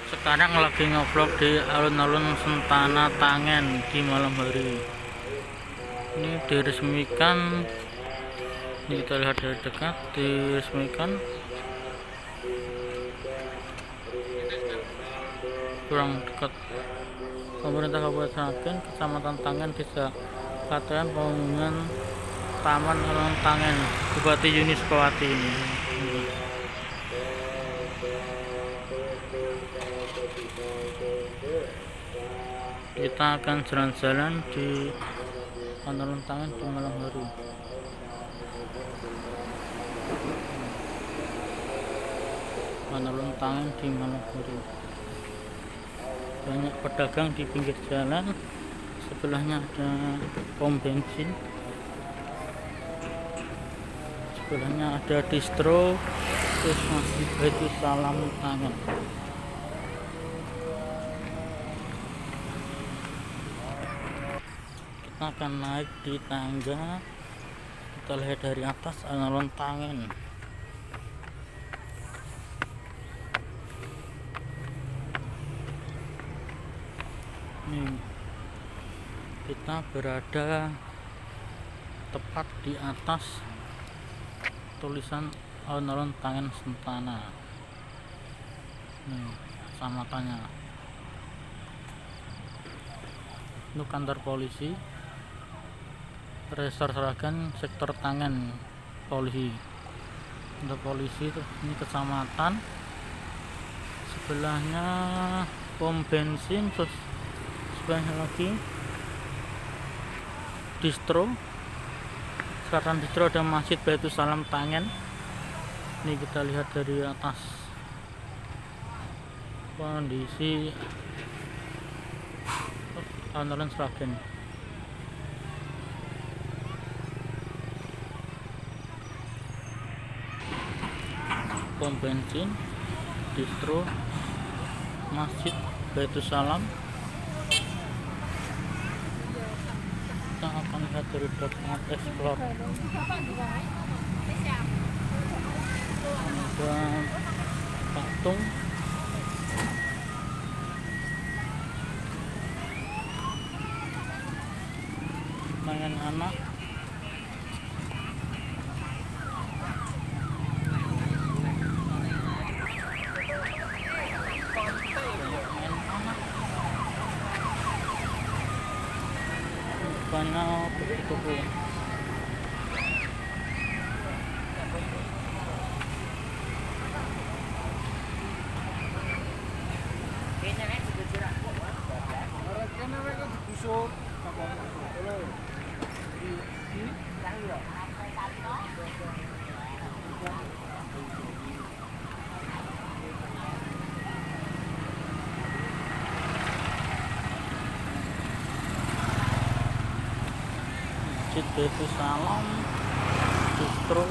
Sekarang lagi ngevlog di alun-alun Sentana Tangen di malam hari. Ini diresmikan, ini kita lihat dari dekat, diresmikan kurang dekat pemerintah Kabupaten Sragen, Kecamatan Tangen, Desa Katean, Pembangunan Taman Alun Tangen, Bupati Yuniskowati ini. Kita akan jalan-jalan di alun Tangen di malam hari. Alun Tangen di malam hari. Banyak pedagang di pinggir jalan. Sebelahnya ada pom bensin. Sebelahnya ada distro. Terus masih Baitul Salam Tangen. Kita akan naik di tangga. Kita lihat dari atas alun Tangen. Nih, kita berada tepat di atas tulisan alun-alun Tangen Sentana. Nih, kecamatannya. Itu kantor polisi Resor Sragen sektor Tangen polisi. Untuk polisi itu ini kecamatan. Sebelahnya pom bensin, terus sebelahnya lagi distro. Sekarang distro ada Masjid Baitul Salam Tangen. Ini kita lihat dari atas kondisi alun-alun Sragen. Pom bensin, distro, Masjid Baitul Salam. Kita akan lihat dari dekat, explore. Ada patung, mainan anak, banyak buku-buku. Masjid Baitul Salam, distro.